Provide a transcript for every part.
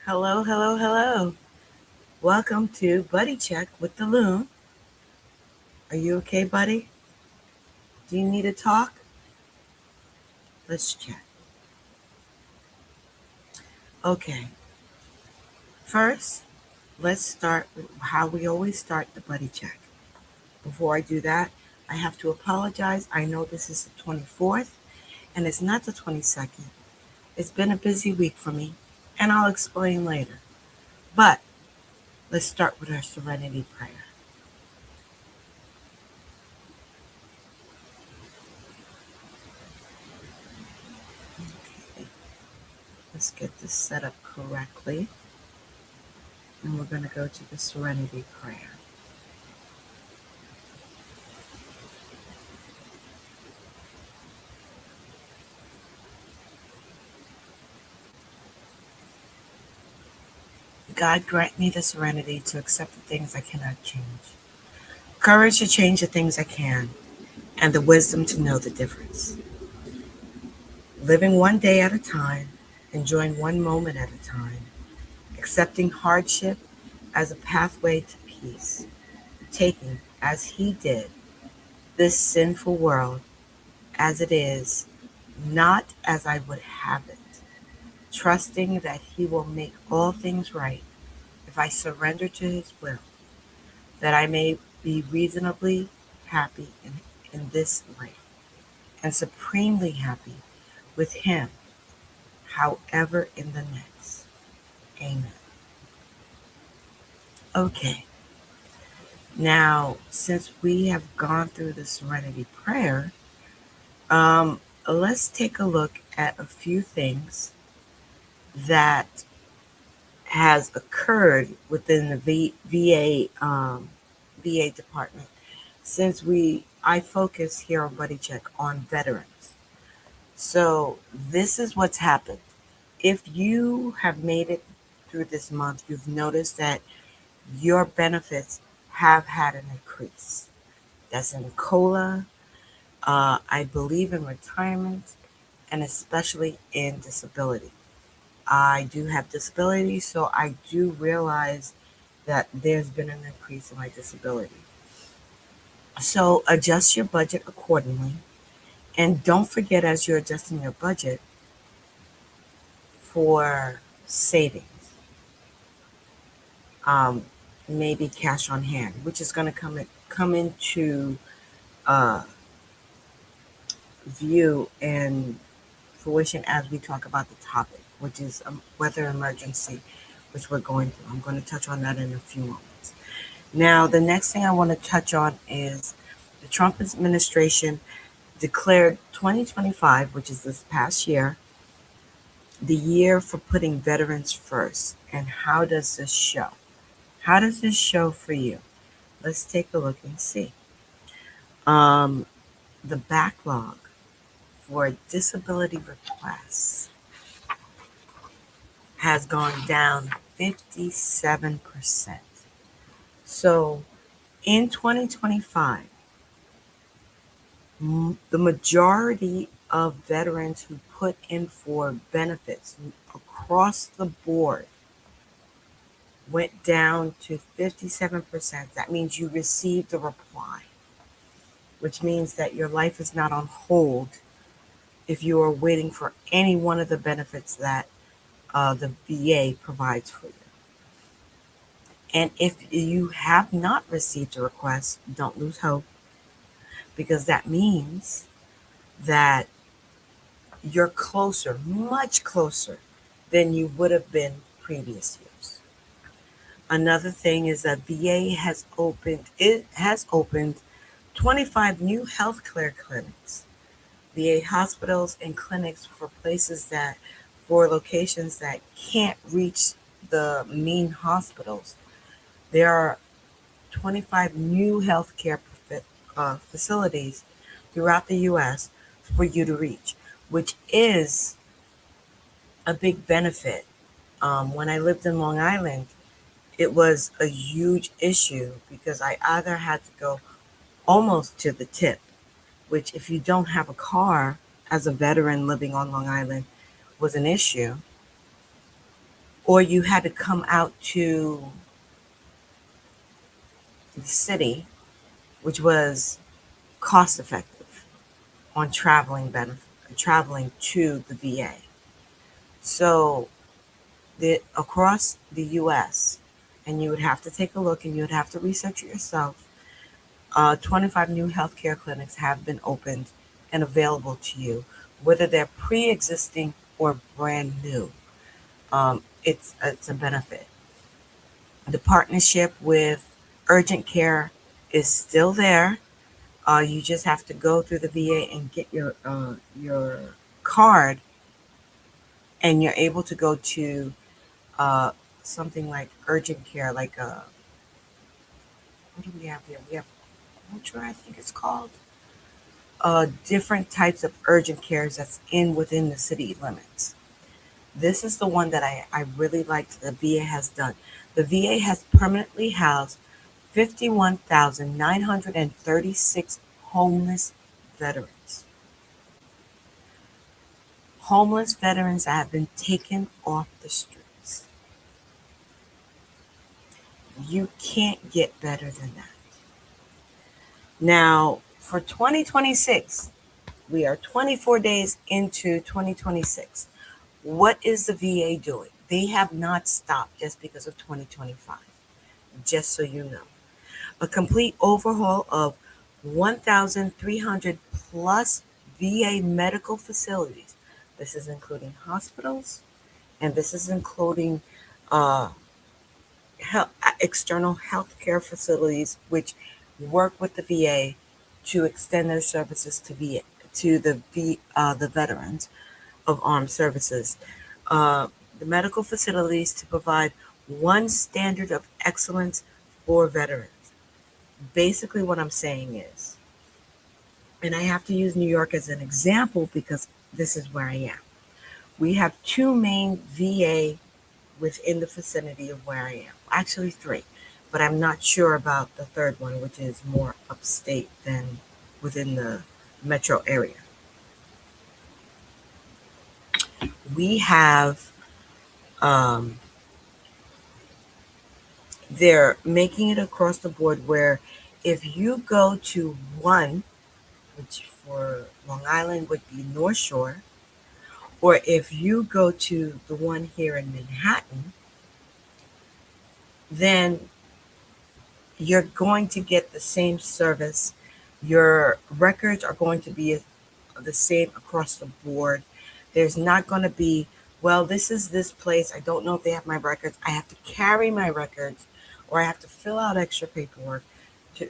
Hello, hello, hello. Welcome to Buddy Check with the Loon. Are you okay, buddy? Do you need to talk? Let's chat. Okay, first, let's start with how we always start the Buddy Check. Before I do that, I have to apologize. I know this is the 24th and it's not the 22nd. It's been a busy week for me, and I'll explain later. But let's start with our serenity prayer. Okay, let's get this set up correctly. And we're going to go to the serenity prayer. God grant me the serenity to accept the things I cannot change, courage to change the things I can, and the wisdom to know the difference. Living one day at a time, enjoying one moment at a time, accepting hardship as a pathway to peace, taking, as He did, this sinful world as it is, not as I would have it, trusting that He will make all things right if I surrender to His will, that I may be reasonably happy in this life and supremely happy with Him, however, in the next. Amen. Okay, now since we have gone through the serenity prayer, let's take a look at a few things that has occurred within the VA department since I focus here on Buddy Check on veterans. So this is what's happened. If you have made it through this month, you've noticed that your benefits have had an increase. That's in COLA, I believe in retirement, and especially in disability. I do have disability, so I do realize that there's been an increase in my disability. So adjust your budget accordingly. And don't forget, as you're adjusting your budget, for savings, um, maybe cash on hand, which is going to come into uh, view and fruition as we talk about the topic, which is a weather emergency, which we're going through. I'm going to touch on that in a few moments. Now, the next thing I want to touch on is the Trump administration declared 2025, which is this past year, the year for putting veterans first. And how does this show? How does this show for you? Let's take a look and see. Um, the backlog for disability requests has gone down 57%. So in 2025, the majority of veterans who put in for benefits across the board went down to 57%. That means you received a reply, which means that your life is not on hold if you are waiting for any one of the benefits that the VA provides for you. And if you have not received a request, don't lose hope, because that means that you're closer, much closer than you would have been previous years. Another thing is that it has opened 25 new healthcare clinics, VA hospitals and clinics for locations that can't reach the main hospitals. There are 25 new healthcare facilities throughout the U.S. for you to reach, which is a big benefit. When I lived in Long Island, it was a huge issue because I either had to go almost to the tip, which, if you don't have a car as a veteran living on Long Island, was an issue, or you had to come out to the city, which was cost effective on traveling to the VA. So across the US, and you would have to take a look and you would have to research it yourself. 25 new healthcare clinics have been opened and available to you, whether they're pre-existing or brand new. It's a benefit. The partnership with urgent care is still there. You just have to go through the VA and get your card, and you're able to go to uh, something like urgent care, like what do we have here? We have Ultra, I think it's called. Different types of urgent cares that's within the city limits. This is the one that I really liked the VA has done. The VA has permanently housed 51,936 homeless veterans. Homeless veterans that have been taken off the streets. You can't get better than that. Now, for 2026, we are 24 days into 2026. What is the VA doing? They have not stopped just because of 2025, just so you know. A complete overhaul of 1,300 plus VA medical facilities. This is including hospitals, and this is including uh, external healthcare facilities which work with the VA to extend their services to the veterans of armed services. Uh, the medical facilities to provide one standard of excellence for veterans. Basically, what I'm saying is, and I have to use New York as an example because this is where I am. We have two main VA within the vicinity of where I am. Actually, three, but I'm not sure about the third one, which is more upstate than within the metro area. We have, um, they're making it across the board where if you go to one, which for Long Island would be North Shore, or if you go to the one here in Manhattan, then you're going to get the same service. Your records are going to be the same across the board. There's not going to be, well, this is this place. I don't know if they have my records. I have to carry my records or I have to fill out extra paperwork.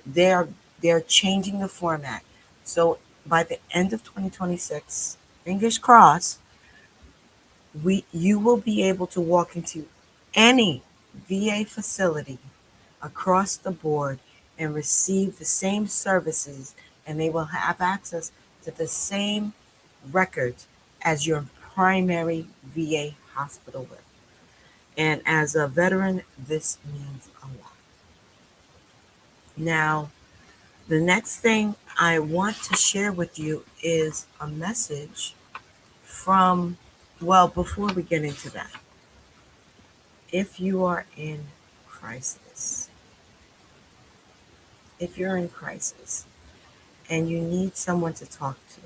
They're changing the format. So by the end of 2026, fingers crossed, you will be able to walk into any VA facility across the board and receive the same services, and they will have access to the same records as your primary VA hospital will. And as a veteran, this means a lot. Now, the next thing I want to share with you is a message from, well, before we get into that, if you are in crisis, if you're in crisis and you need someone to talk to,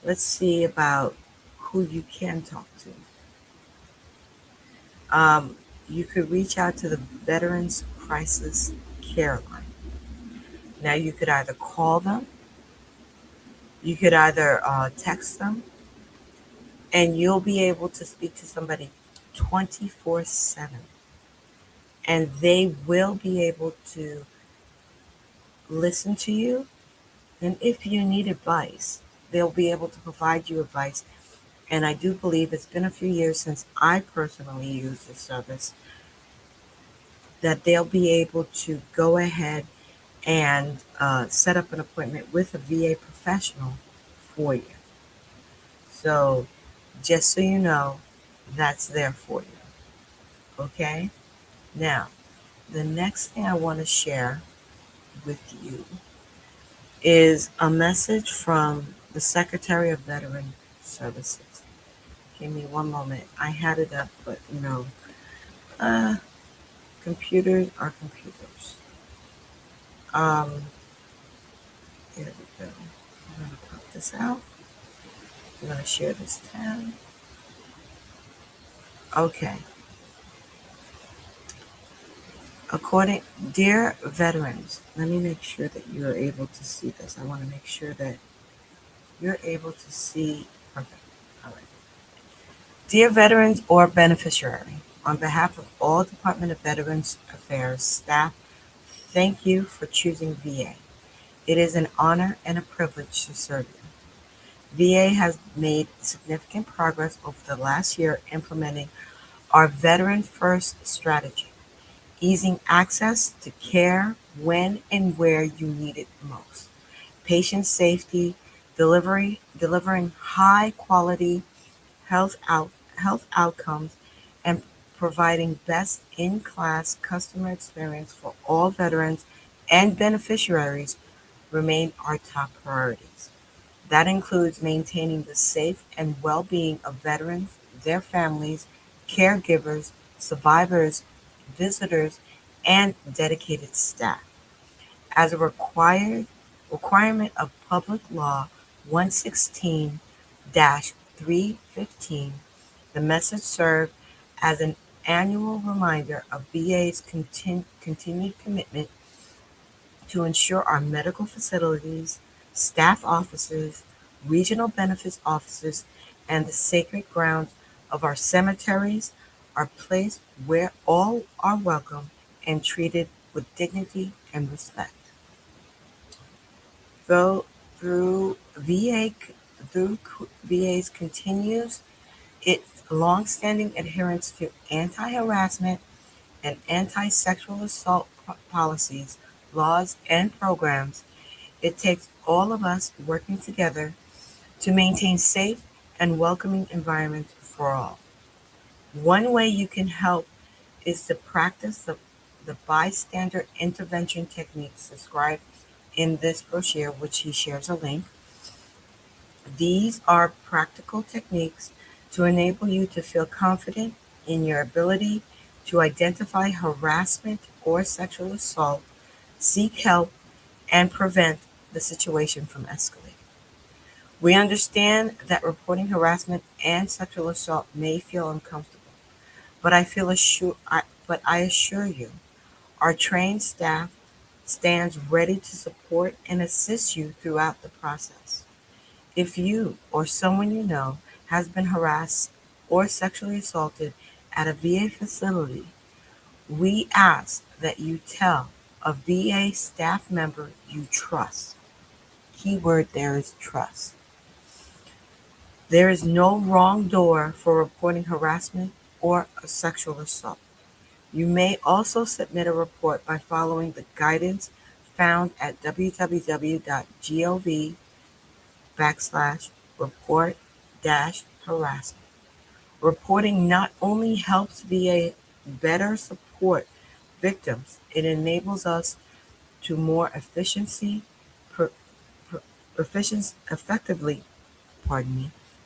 let's see about who you can talk to. You could reach out to the Veterans Crisis Care Line. Now, you could either call them, you could either text them, and you'll be able to speak to somebody 24/7. And they will be able to listen to you. And if you need advice, they'll be able to provide you advice. And I do believe it's been a few years since I personally used this service, that they'll be able to go ahead and set up an appointment with a VA professional for you. So, just so you know, that's there for you. Okay? Now, the next thing I want to share with you is a message from the Secretary of Veteran Services. Give me one moment. I had it up, but uh, computers are computers. Um, Here we go. I'm gonna pop this out. I'm gonna share this tab. Okay. Dear veterans, let me make sure that you're able to see this. I want to make sure that you're able to see. Perfect. All right. Dear veterans or beneficiary, on behalf of all Department of Veterans Affairs staff, thank you for choosing VA. It is an honor and a privilege to serve you. VA has made significant progress over the last year implementing our Veteran First strategy, easing access to care when and where you need it most. Patient safety, delivering high quality health outcomes, and providing best in class customer experience for all veterans and beneficiaries remain our top priorities. That includes maintaining the safe and well being of veterans, their families, caregivers, survivors, visitors, and dedicated staff. As a requirement of Public Law 116 315, the message served as an annual reminder of VA's continued commitment to ensure our medical facilities, staff offices, regional benefits offices, and the sacred grounds of our cemeteries are placed where all are welcome and treated with dignity and respect. Though through VA through VA's continues its longstanding adherence to anti-harassment and anti-sexual assault policies, laws, and programs, it takes all of us working together to maintain safe and welcoming environments for all. One way you can help is to practice the bystander intervention techniques described in this brochure, which he shares a link. These are practical techniques to enable you to feel confident in your ability to identify harassment or sexual assault, seek help, and prevent the situation from escalating. We understand that reporting harassment and sexual assault may feel uncomfortable, but I assure you, our trained staff stands ready to support and assist you throughout the process. If you or someone you know has been harassed or sexually assaulted at a VA facility, we ask that you tell a VA staff member you trust. Keyword there is trust. There is no wrong door for reporting harassment or a sexual assault. You may also submit a report by following the guidance found at www.gov/report harassment. Reporting not only helps VA better support victims, it enables us to more per, effectively,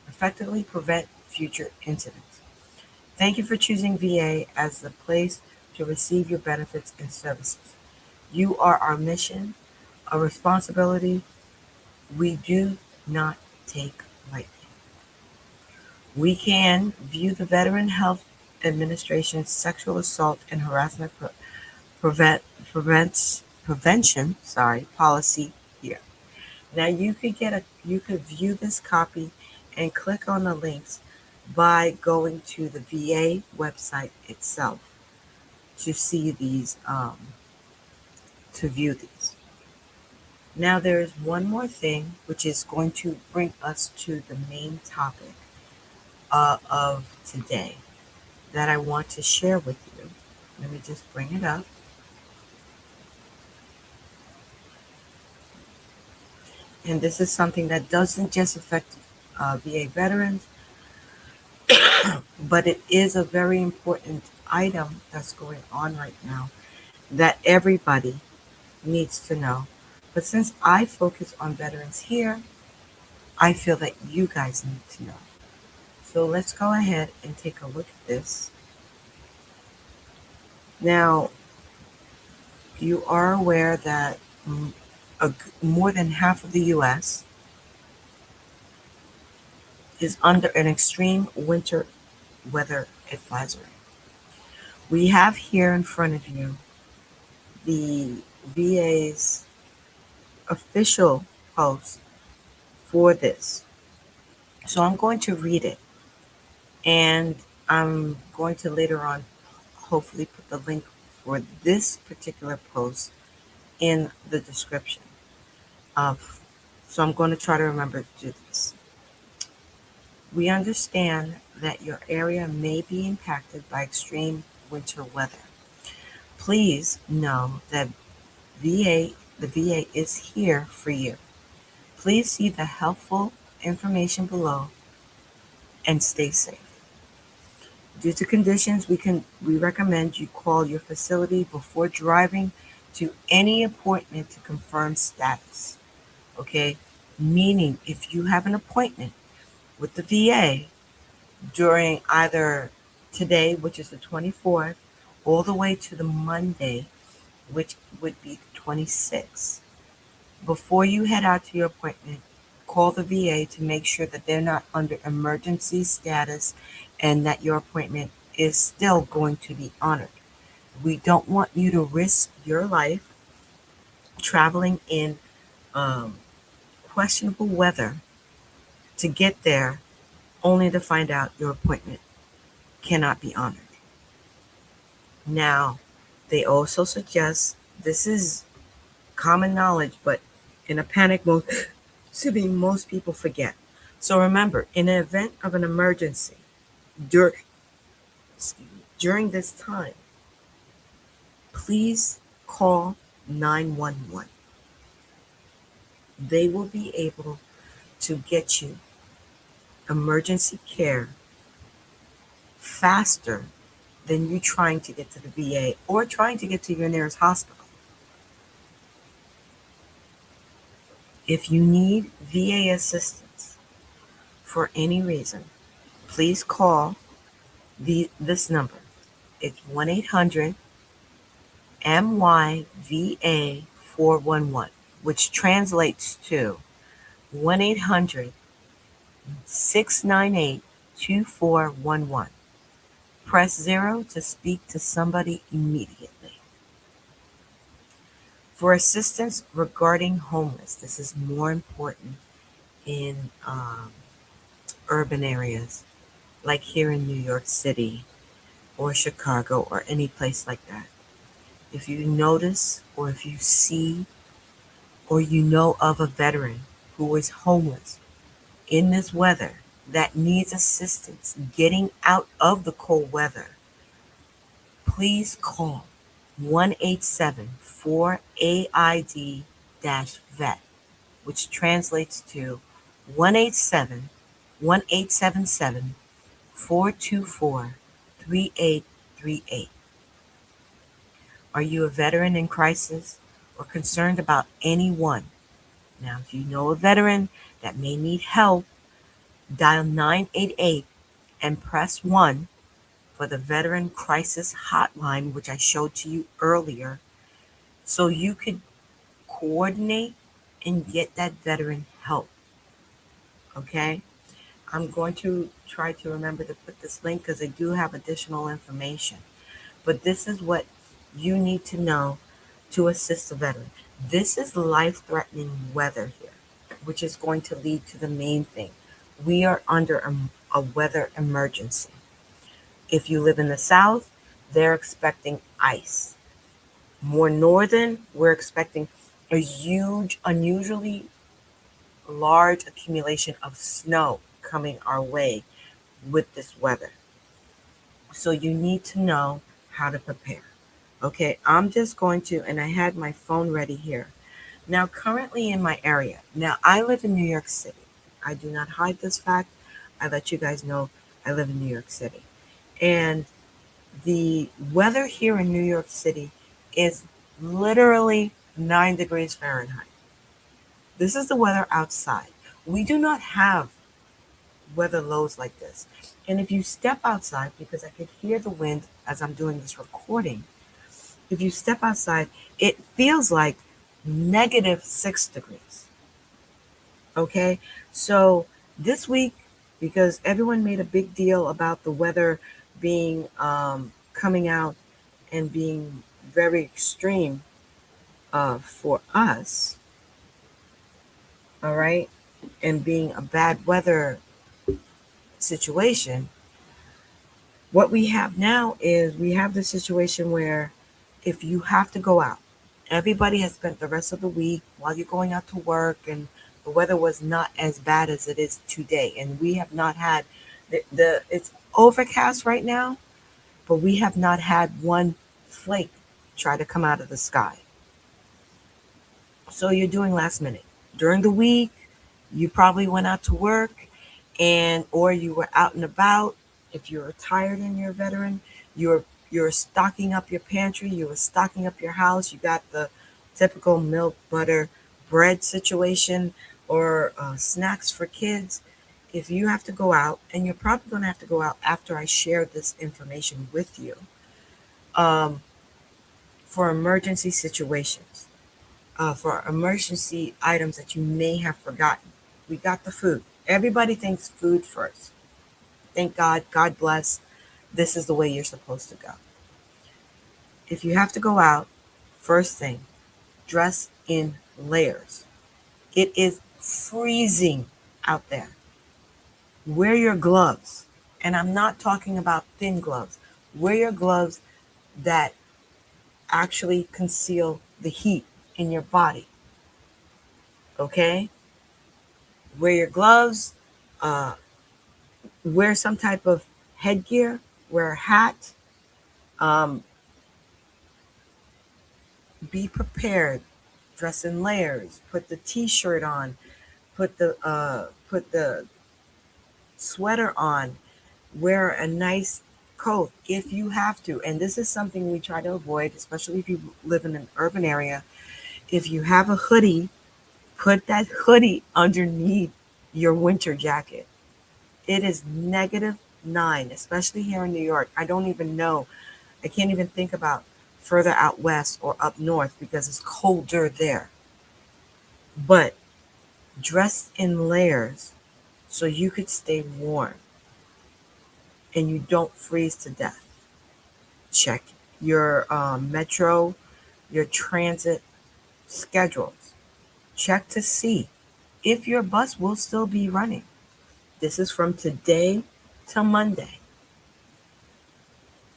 effectively prevent future incidents. Thank you for choosing VA as the place to receive your benefits and services. You are our mission, a responsibility we do not take lightly. We can view the Veteran Health Administration's sexual assault and harassment prevent, prevention policy here. Now you could view this copy and click on the links by going to the VA website itself to see these to view these. Now there is one more thing which is going to bring us to the main topic of today that I want to share with you. Let me just bring it up. And this is something that doesn't just affect VA veterans, but it is a very important item that's going on right now that everybody needs to know. But since I focus on veterans here, I feel that you guys need to know. So let's go ahead and take a look at this. Now, you are aware that more than half of the U.S. is under an extreme winter weather advisory. We have here in front of you the VA's official post for this. So I'm going to read it, and I'm going to later on hopefully put the link for this particular post in the description of. So I'm going to try to remember to do this. We understand that your area may be impacted by extreme winter weather. Please know that the VA is here for you. Please see the helpful information below and stay safe. Due to conditions, we recommend you call your facility before driving to any appointment to confirm status. Okay? Meaning if you have an appointment with the VA during either today, which is the 24th, all the way to the Monday, which would be the 26th. Before you head out to your appointment, call the VA to make sure that they're not under emergency status and that your appointment is still going to be honored. We don't want you to risk your life traveling in um, questionable weather to get there only to find out your appointment cannot be honored. Now, they also suggest this is common knowledge, but in a panic mode, most people forget. So remember, in the event of an emergency during during this time, please call 911. They will be able to get you emergency care faster than you trying to get to the VA or trying to get to your nearest hospital. If you need VA assistance for any reason, please call this number. It's 1-800 MYVA 411, which translates to 1-800 698 2411. Press 0 to speak to somebody immediately. For assistance regarding homeless, this is more important in urban areas like here in New York City or Chicago or any place like that. If you notice or if you see or you know of a veteran who is homeless in this weather that needs assistance getting out of the cold weather, please call 1-877-4AID-VET, which translates to 1-877-424-3838. Are you a veteran in crisis or concerned about anyone? Now, if you know a veteran that may need help, dial 988 and press 1 for the Veteran Crisis Hotline, which I showed to you earlier, so you could coordinate and get that veteran help. Okay? I'm going to try to remember to put this link because I do have additional information. But this is what you need to know to assist the veteran. This is life-threatening weather here, which is going to lead to the main thing. We are under a weather emergency. If you live in the South, they're expecting ice. More northern, we're expecting a huge, unusually large accumulation of snow coming our way with this weather. So you need to know how to prepare. Okay, I'm just going to, and I had my phone ready here. Now, currently in my area, now I live in New York City. I do not hide this fact. I let you guys know I live in New York City. And the weather here in New York City is literally 9 degrees Fahrenheit. This is the weather outside. We do not have weather lows like this. And if you step outside, because I could hear the wind as I'm doing this recording, if you step outside, it feels like -6 degrees. Okay, so this week, because everyone made a big deal about the weather being coming out and being very extreme for us, all right, and being a bad weather situation, what we have now is we have the situation where if you have to go out, everybody has spent the rest of the week while you're going out to work, and the weather was not as bad as it is today. And we have not had the it's overcast right now, but we have not had one flake try to come out of the sky. So you're doing last minute. During the week, you probably went out to work and or you were out and about. If you're retired and you're a veteran, you're stocking up your pantry, you were stocking up your house, you got the typical milk, butter, bread situation or snacks for kids. If you have to go out, and you're probably going to have to go out after I share this information with you, um, for emergency situations, for emergency items that you may have forgotten. We got the food. Everybody thinks food first. Thank God. God bless. This is the way you're supposed to go. If you have to go out, first thing, dress in layers. It is freezing out there. Wear your gloves. And I'm not talking about thin gloves. Wear your gloves that actually conceal the heat in your body. Okay? Wear your gloves. Uh, Wear some type of headgear. Wear a hat. Um, be prepared. Dress in layers. Put the t-shirt on. Put the sweater on. Wear a nice coat if you have to. And this is something we try to avoid, especially if you live in an urban area. If you have a hoodie, put that hoodie underneath your winter jacket. It is -9, especially here in New York. I don't even know. I can't even think about further out west or up north because it's colder there. But dress in layers so you could stay warm and you don't freeze to death. Check your metro, your transit schedules. Check to see if your bus will still be running. This is from today till Monday.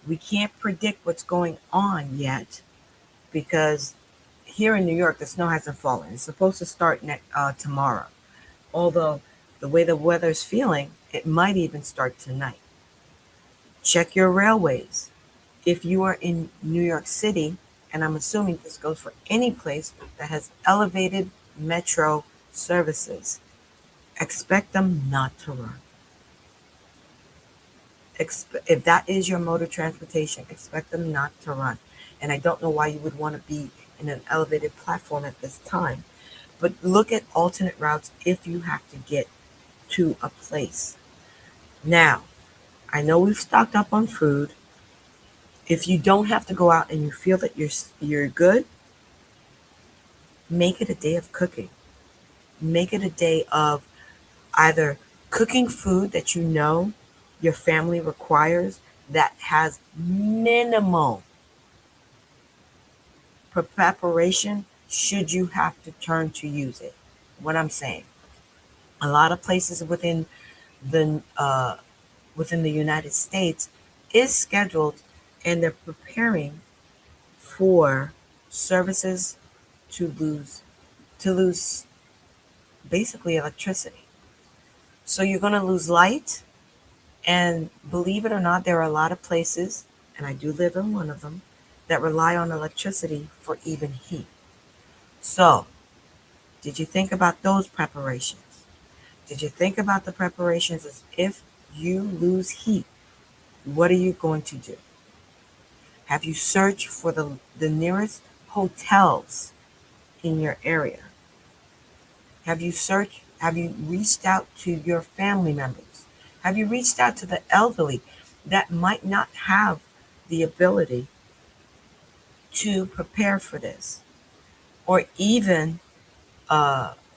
We can't predict what's going on yet because here in New York, the snow hasn't fallen. It's supposed to start tomorrow. Although the way the weather's feeling, it might even start tonight. Check your railways. If you are in New York City, and I'm assuming this goes for any place that has elevated metro services, expect them not to run. If that is your mode of transportation, expect them not to run. And I don't know why you would want to be in an elevated platform at this time. But look at alternate routes if you have to get to a place. Now, I know we've stocked up on food. If you don't have to go out and you feel that you're good, make it a day of cooking. Make it a day of either cooking food that you know your family requires that has minimal preparation should you have to turn to use it. What I'm saying, a lot of places the within the United States is scheduled and they're preparing for services to lose basically electricity. So you're going to lose light. And believe it or not, there are a lot of places, and I do live in one of them, that rely on electricity for even heat. So, did you think about those preparations? Did you think about the preparations as if you lose heat? What are you going to do? Have you searched for the nearest hotels in your area? Have you searched Have you reached out to your family members? Have you reached out to the elderly that might not have the ability to prepare for this? Or even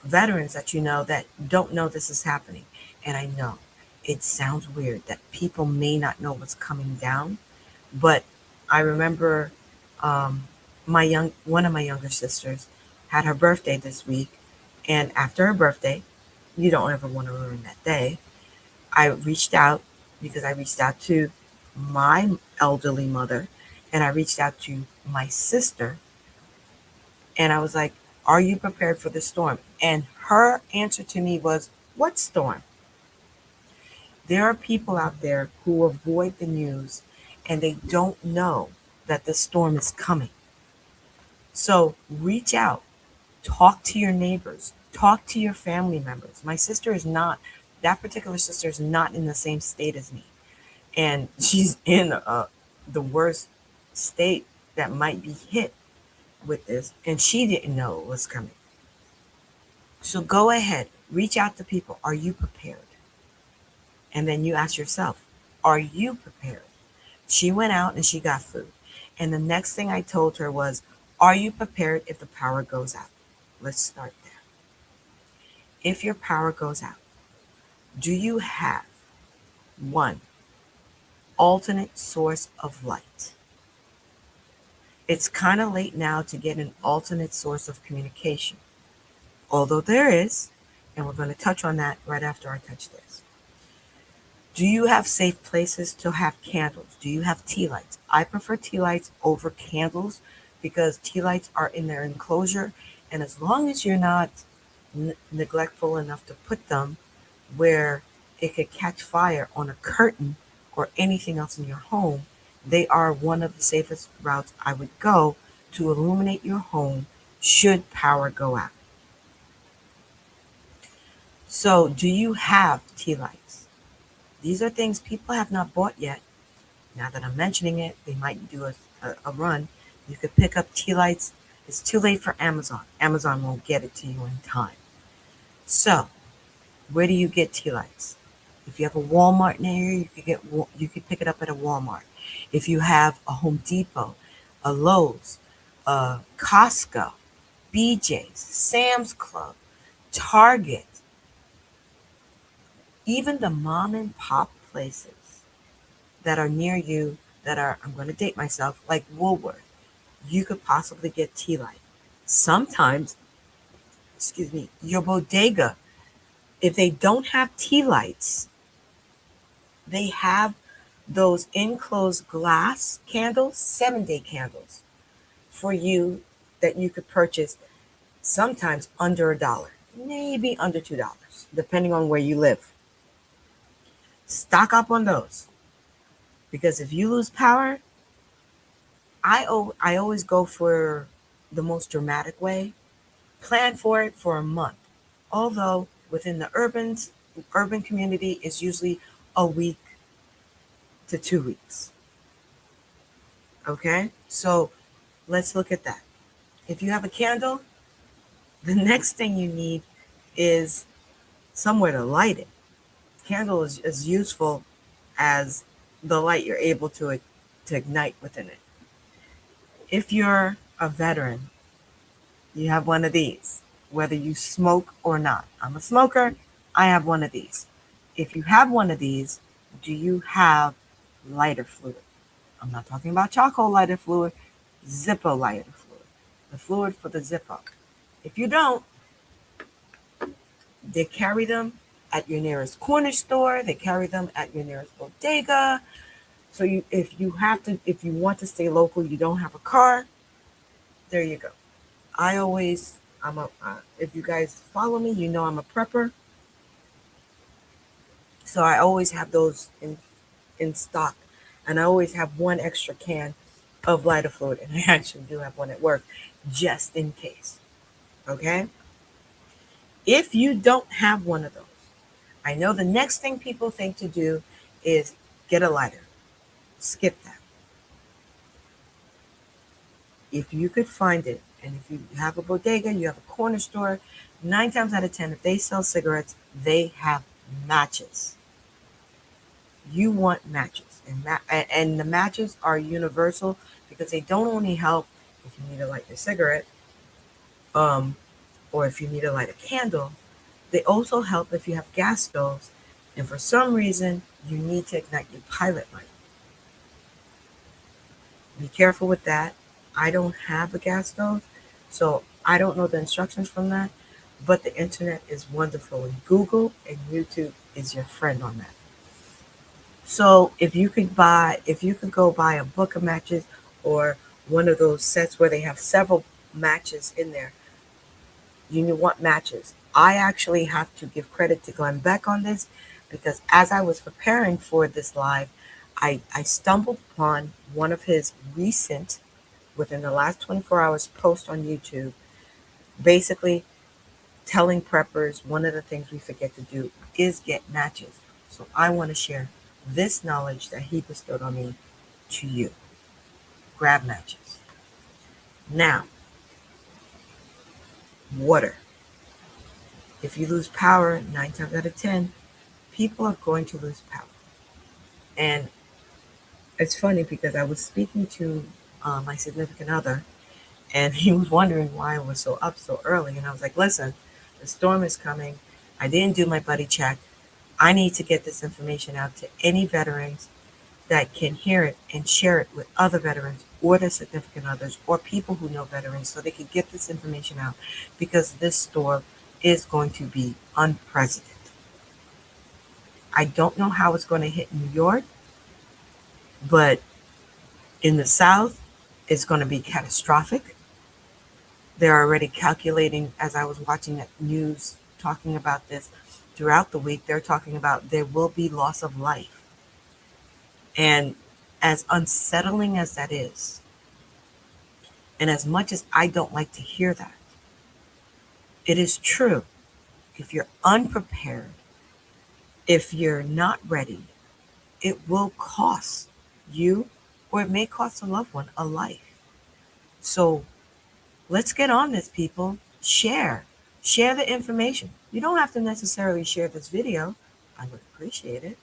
veterans that you know that don't know this is happening. And I know it sounds weird that people may not know what's coming down, but I remember one of my younger sisters had her birthday this week, and after her birthday, you don't ever want to ruin that day. I reached out because I reached out to my elderly mother, and I reached out to my sister, and I was like, "Are you prepared for the storm?" And her answer to me was, "What storm?" There are people out there who avoid the news and they don't know that the storm is coming. So reach out, talk to your neighbors, talk to your family members. My sister is not, that particular sister is not in the same state as me. And she's in the worst state that might be hit with this. And she didn't know it was coming. So go ahead, reach out to people. Are you prepared? And then you ask yourself, are you prepared? She went out and she got food. And the next thing I told her was, are you prepared if the power goes out? Let's start there. If your power goes out, do you have one alternate source of light? It's kind of late now to get an alternate source of communication, although there is, and we're going to touch on that right after I touch this. Do you have safe places to have candles? Do you have tea lights? I prefer tea lights over candles because tea lights are in their enclosure, and as long as you're not neglectful enough to put them where it could catch fire on a curtain or anything else in your home, they are one of the safest routes I would go to illuminate your home should power go out. So, do you have tea lights? These are things people have not bought yet. Now that I'm mentioning it, they might do a run. You could pick up tea lights. It's too late for Amazon. Amazon won't get it to you in time. So, where do you get tea lights? If you have a Walmart near you, you could pick it up at a Walmart. If you have a Home Depot, a Lowe's, a Costco, BJ's, Sam's Club, Target, even the mom and pop places that are near you that are, I'm going to date myself, like Woolworth, you could possibly get tea light. Sometimes, excuse me, your bodega, if they don't have tea lights, they have those enclosed glass candles, 7-day candles for you that you could purchase sometimes under $1, maybe under $2, depending on where you live. Stock up on those because if you lose power, I always go for the most dramatic way. Plan for it for a month. Although within the urban community is usually a week to 2 weeks. Okay? So let's look at that. If you have a candle, the next thing you need is somewhere to light it. Candle is as useful as the light you're able to ignite within it. If you're a veteran, you have one of these, whether you smoke or not. I'm a smoker, I have one of these. If you have one of these, do you have lighter fluid? I'm not talking about charcoal lighter fluid, Zippo lighter fluid, the fluid for the Zippo. If you don't, they carry them at your nearest corner store, they carry them at your nearest bodega. So if you want to stay local, you don't have a car, there you go. If you guys follow me, you know I'm a prepper. So I always have those in stock. And I always have one extra can of lighter fluid. And I actually do have one at work just in case. Okay? If you don't have one of those, I know the next thing people think to do is get a lighter. Skip that. if you could find it, and if you have a bodega, you have a corner store, 9 times out of 10, if they sell cigarettes, they have matches. You want matches, and the matches are universal because they don't only help if you need to light your cigarette, um, or if you need to light a candle. They also help if you have gas stoves, and for some reason you need to ignite your pilot light. Be careful with that. I don't have a gas stove, so I don't know the instructions from that. But the internet is wonderful, and Google and YouTube is your friend on that. So if you could go buy a book of matches or one of those sets where they have several matches in there, you want matches. I actually have to give credit to Glenn Beck on this because as I was preparing for this live, I stumbled upon one of his recent, within the last 24 hours, post on YouTube, basically telling preppers one of the things we forget to do is get matches. So I want to share this knowledge that he bestowed on me to you. Grab matches. Now, water. If you lose power 9 times out of 10, people are going to lose power. And it's funny because I was speaking to my significant other, and he was wondering why I was so up so early. And I was like, listen, the storm is coming. I didn't do my buddy check. I need to get this information out to any veterans that can hear it and share it with other veterans or their significant others or people who know veterans so they can get this information out because this storm is going to be unprecedented. I don't know how it's going to hit New York, but in the South, it's going to be catastrophic. They're already calculating, as I was watching that news talking about this throughout the week, they're talking about there will be loss of life. And as unsettling as that is, and as much as I don't like to hear that, it is true. If you're unprepared, if you're not ready, it will cost you, or it may cost a loved one, a life. So let's get on this, people. Share. Share the information. You don't have to necessarily share this video. I would appreciate it.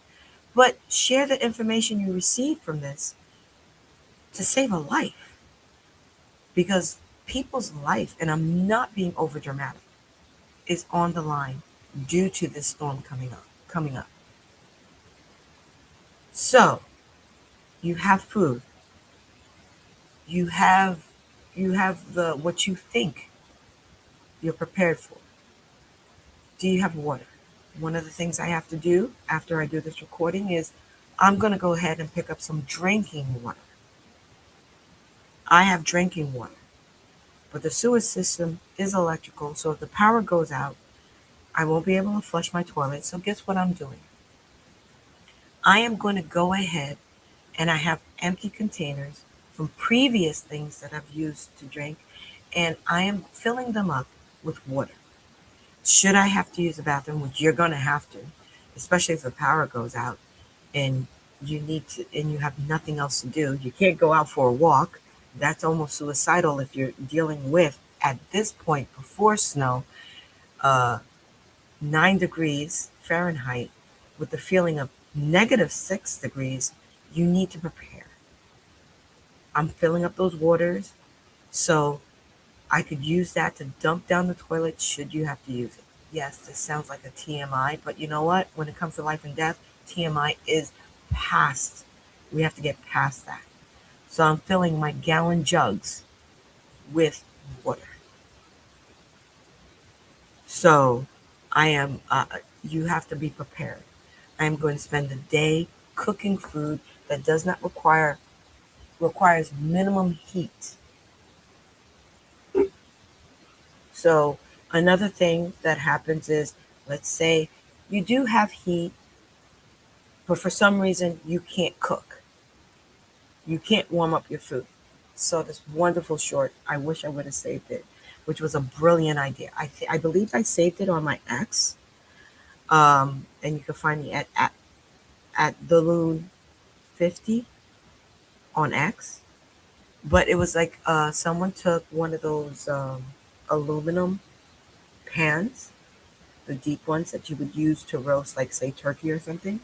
But share the information you receive from this to save a life. Because people's life, and I'm not being over dramatic, is on the line due to this storm coming up. So you have food. You have the what you think you're prepared for. Do you have water? One of the things I have to do after I do this recording is I'm going to go ahead and pick up some drinking water. I have drinking water, but the sewer system is electrical, so if the power goes out, I won't be able to flush my toilet. So guess what I'm doing? I am going to go ahead and I have empty containers from previous things that I've used to drink, and I am filling them up with water. Should I have to use the bathroom, which you're going to have to, especially if the power goes out and you have nothing else to do. You can't go out for a walk. That's almost suicidal if you're dealing with, at this point before snow, uh, 9 degrees Fahrenheit with the feeling of -6 degrees. You need to prepare. I'm filling up those waters so I could use that to dump down the toilet should you have to use it. Yes, this sounds like a TMI, but you know what? When it comes to life and death, TMI is past. We have to get past that. So I'm filling my gallon jugs with water. So you have to be prepared. I am going to spend the day cooking food that does not requires minimum heat. So another thing that happens is, let's say you do have heat, but for some reason you can't cook. You can't warm up your food. So this wonderful short, I wish I would have saved it, which was a brilliant idea. I believe I saved it on my X, and you can find me at the Loon 50 on X. But it was like someone took one of those aluminum pans, the deep ones that you would use to roast, like, say, turkey or something,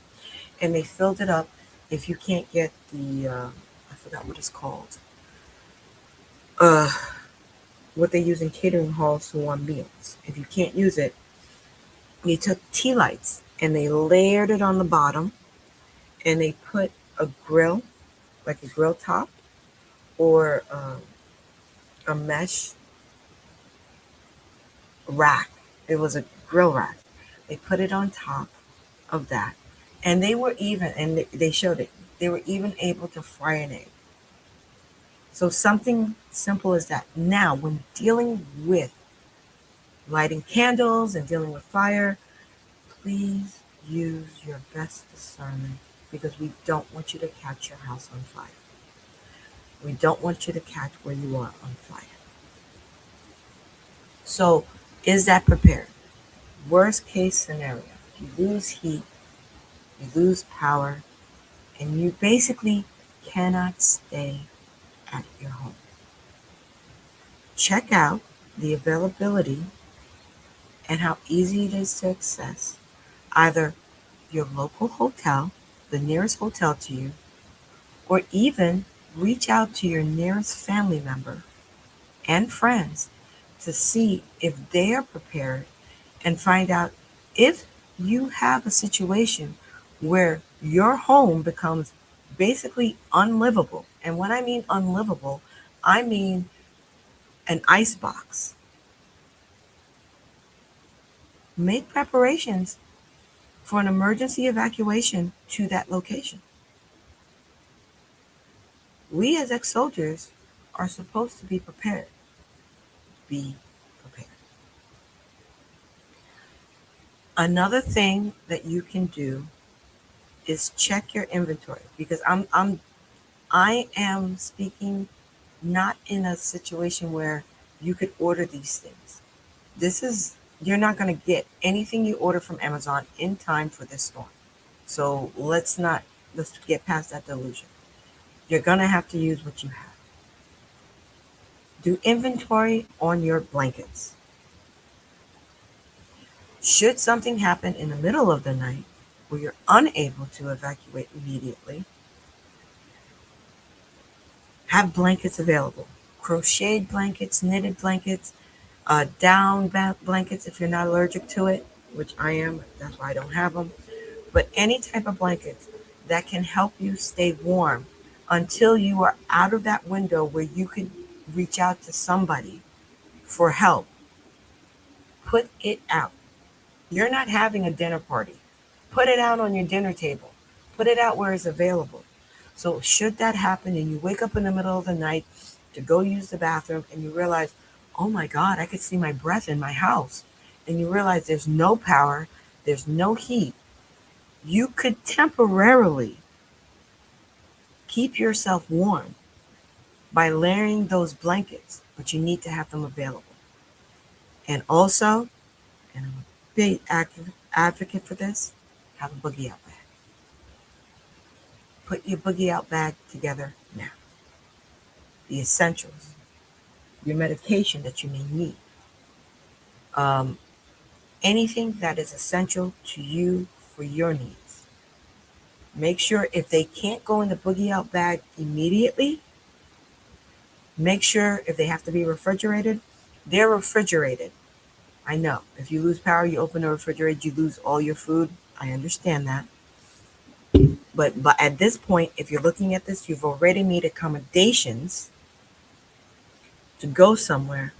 and they filled it up. If you can't get the, I forgot what it's called, uh, what they use in catering halls who want meals. If you can't use it, they took tea lights and they layered it on the bottom, and they put a grill, like a grill top, or a mesh rack. It was a grill rack. They put it on top of that, and they were even, and they showed it. They were even able to fry an egg. So something simple as that. Now, when dealing with lighting candles and dealing with fire, please use your best discernment, because we don't want you to catch your house on fire. We don't want you to catch where you are on fire. So, is that prepared? Worst case scenario, you lose heat, you lose power, and you basically cannot stay at your home. Check out the availability and how easy it is to access either your local hotel, the nearest hotel to you, or even reach out to your nearest family member and friends to see if they are prepared, and find out if you have a situation where your home becomes basically unlivable. And when I mean unlivable, I mean an ice box. Make preparations for an emergency evacuation to that location. We as ex soldiers are supposed to be prepared. Be prepared. Another thing that you can do is check your inventory, because I am speaking not in a situation where you could order these things. This is, you're not going to get anything you order from Amazon in time for this storm. So let's get past that delusion. You're going to have to use what you have. Do inventory on your blankets. Should something happen in the middle of the night where you're unable to evacuate immediately, have blankets available. Crocheted blankets, knitted blankets, down blankets if you're not allergic to it, which I am, that's why I don't have them. But any type of blankets that can help you stay warm until you are out of that window where you could reach out to somebody for help. Put it out. You're not having a dinner party. Put it out on your dinner table. Put it out where it's available. So, should that happen and you wake up in the middle of the night to go use the bathroom and you realize, oh my God, I could see my breath in my house, and you realize there's no power, there's no heat, you could temporarily keep yourself warm by layering those blankets, but you need to have them available. And also, and I'm a big advocate for this, have a boogie out bag. Put your boogie out bag together now. The essentials, your medication that you may need, um, anything that is essential to you for your needs. Make sure if they can't go in the boogie out bag immediately, make sure if they have to be refrigerated, they're refrigerated. I know if you lose power, you open the refrigerator, you lose all your food. I understand that. But at this point, if you're looking at this, you've already made accommodations to go somewhere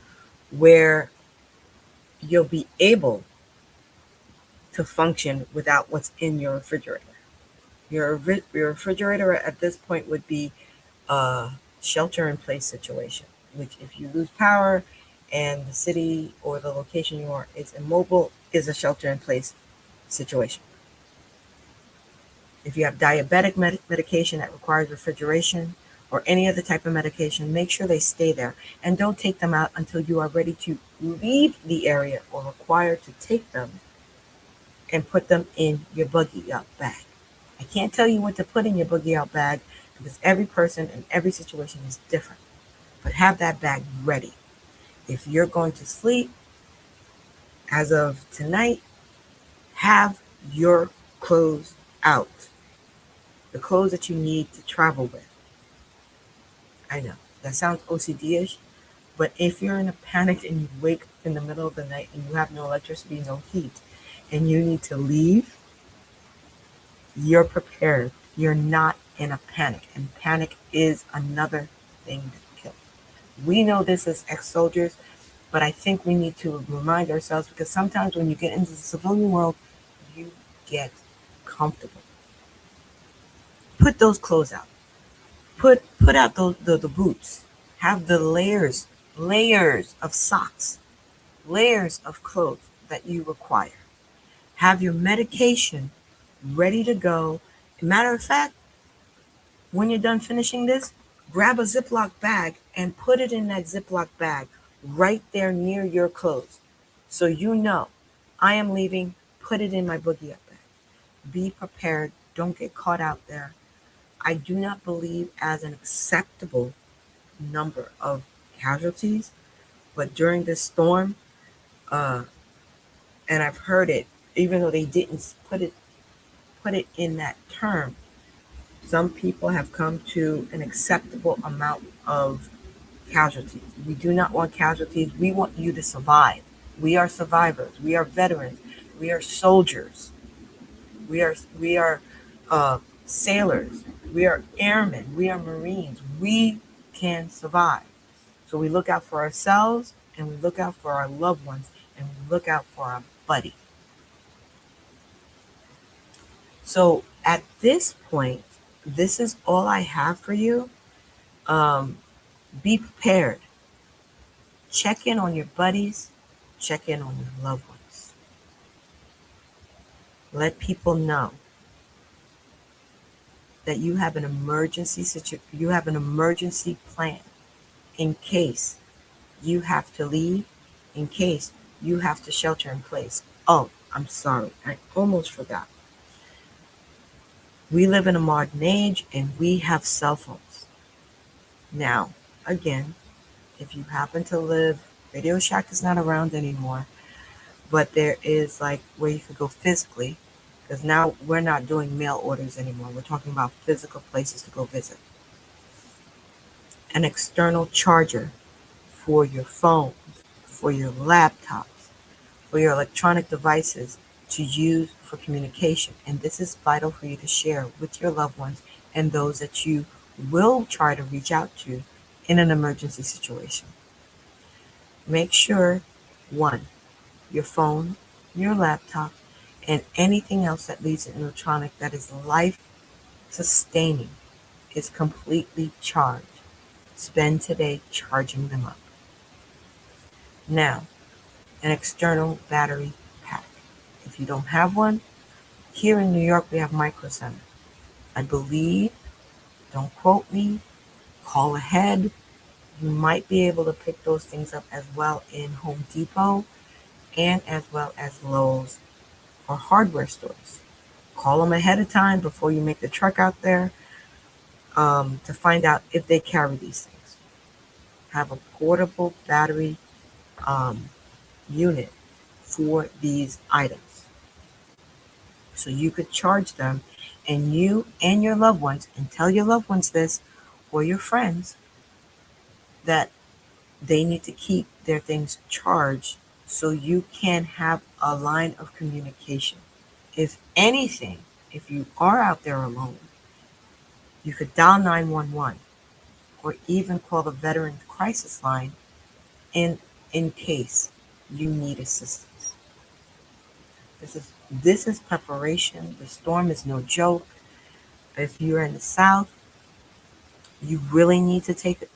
where you'll be able to function without what's in your refrigerator. Your refrigerator at this point would be a shelter in place situation, which if you lose power and the city or the location you are is immobile, is a shelter in place situation. If you have diabetic medication that requires refrigeration or any other type of medication, make sure they stay there and don't take them out until you are ready to leave the area or required to take them, and put them in your buggy out bag. I can't tell you what to put in your boogie out bag, because every person and every situation is different. but have that bag ready. If you're going to sleep, as of tonight, have your clothes out. The clothes that you need to travel with. I know that sounds OCD-ish, but if you're in a panic and you wake up in the middle of the night and you have no electricity, no heat, and you need to leave, you're prepared. You're not in a panic. And panic is another thing that kills. We know this as ex-soldiers, but I think we need to remind ourselves because sometimes when you get into the civilian world, you get comfortable. Put those clothes out. Put out the boots. Have the layers of socks, layers of clothes that you require. Have your medication ready to go. Matter of fact, when you're done finishing this, grab a Ziploc bag and put it in that Ziploc bag right there near your clothes. So you know, I am leaving, put it in my boogie up bag. Be prepared. Don't get caught out there. I do not believe as an acceptable number of casualties, but during this storm, uh, and I've heard it, even though they didn't put it in that term, some people have come to an acceptable amount of casualties. We do not want casualties. We want you to survive. We are survivors. We are veterans. We are soldiers. We are sailors. We are airmen. We are Marines. We can survive. So we look out for ourselves and we look out for our loved ones and we look out for our buddy. So at this point, this is all I have for you. Um, be prepared. Check in on your buddies. Check in on your loved ones. Let people know that you have an you have an emergency plan in case you have to leave, in case you have to shelter in place. Oh, I'm sorry. I almost forgot. We live in a modern age and we have cell phones. Now, again, if you happen to live, Radio Shack is not around anymore, but there is like where you could go physically, because now we're not doing mail orders anymore. We're talking about physical places to go visit. An external charger for your phones, for your laptops, for your electronic devices to use for communication. And this is vital for you to share with your loved ones and those that you will try to reach out to in an emergency situation. Make sure, one, your phone, your laptop, and anything else that leads to electronic that is life sustaining is completely charged. Spend today charging them up. Now, an external battery pack. If you don't have one, here in New York we have Micro Center. I believe, don't quote me, call ahead. You might be able to pick those things up as well in Home Depot and as well as Lowe's or hardware stores. Call them ahead of time before you make the trek out there to find out if they carry these things. Have a portable battery um, unit for these items. So you could charge them and you and your loved ones, and tell your loved ones this or your friends that they need to keep their things charged so you can have a line of communication. If anything, if you are out there alone, you could dial 911 or even call the Veterans Crisis Line in case you need assistance. This is preparation. The storm is no joke. If you're in the South, you really need to take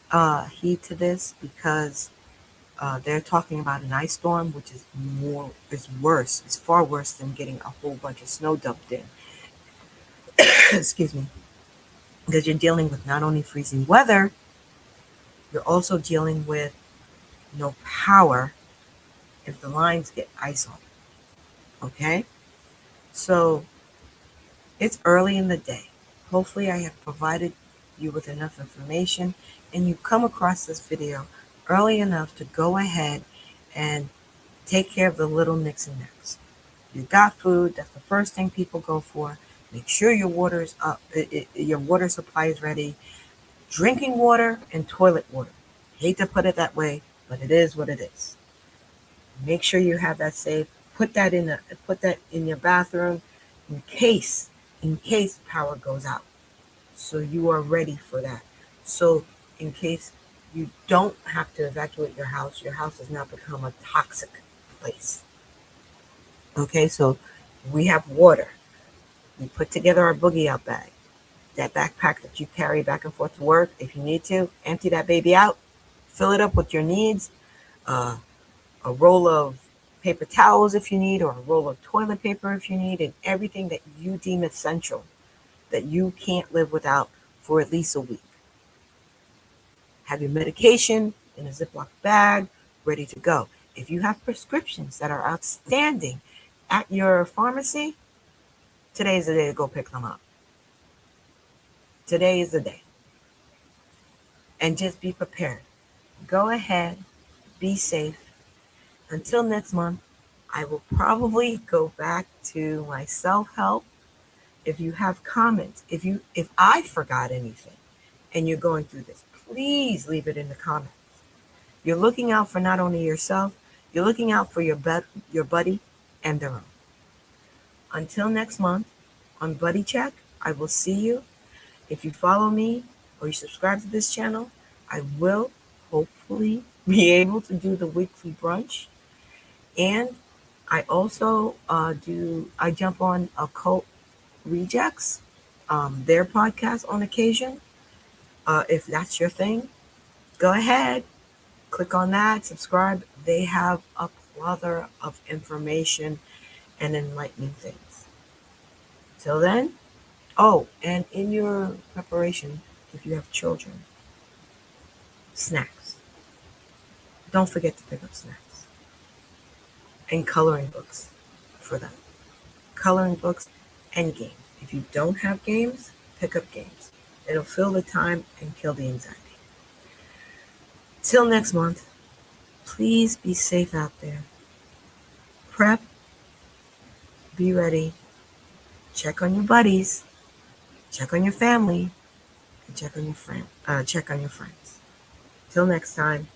heed to this because they're talking about an ice storm, which is worse. It's far worse than getting a whole bunch of snow dumped in. Excuse me, because you're dealing with not only freezing weather, you're also dealing with no power if the lines get ice on it. Okay, so it's early in the day. Hopefully, I have provided you with enough information. and you come across this video early enough to go ahead and take care of the little nicks and necks. You got food, that's the first thing people go for. Make sure your water is up, your water supply is ready. Drinking water and toilet water. Hate to put it that way, but it is what it is. Make sure you have that safe. Put that in your bathroom in case power goes out. So you are ready for that. So in case you don't have to evacuate your house does not become a toxic place. Okay, so we have water. We put together our boogie out bag. That backpack that you carry back and forth to work, if you need to, empty that baby out, fill it up with your needs, uh, a roll of paper towels if you need, or a roll of toilet paper if you need, and everything that you deem essential that you can't live without for at least a week. Have your medication in a Ziploc bag ready to go. If you have prescriptions that are outstanding at your pharmacy, today is the day to go pick them up. Today is the day. And just be prepared. Go ahead, be safe. Until next month, I will probably go back to my self-help. If you have comments, if I forgot anything and you're going through this, please leave it in the comments. You're looking out for not only yourself, you're looking out for your buddy and their own. Until next month on Buddy Check, I will see you. If you follow me or you subscribe to this channel, I will hopefully be able to do the weekly brunch. And I also I jump on Occult Rejects, their podcast on occasion. If that's your thing, go ahead, click on that, subscribe. They have a plethora of information and enlightening things. Till then, oh, and in your preparation, if you have children, snacks. Don't forget to pick up snacks and coloring books for them. Coloring books and games. If you don't have games, pick up games. It'll fill the time and kill the anxiety. Till next month, please be safe out there. Prep, be ready, check on your buddies, check on your family, and check on your friends. Till next time,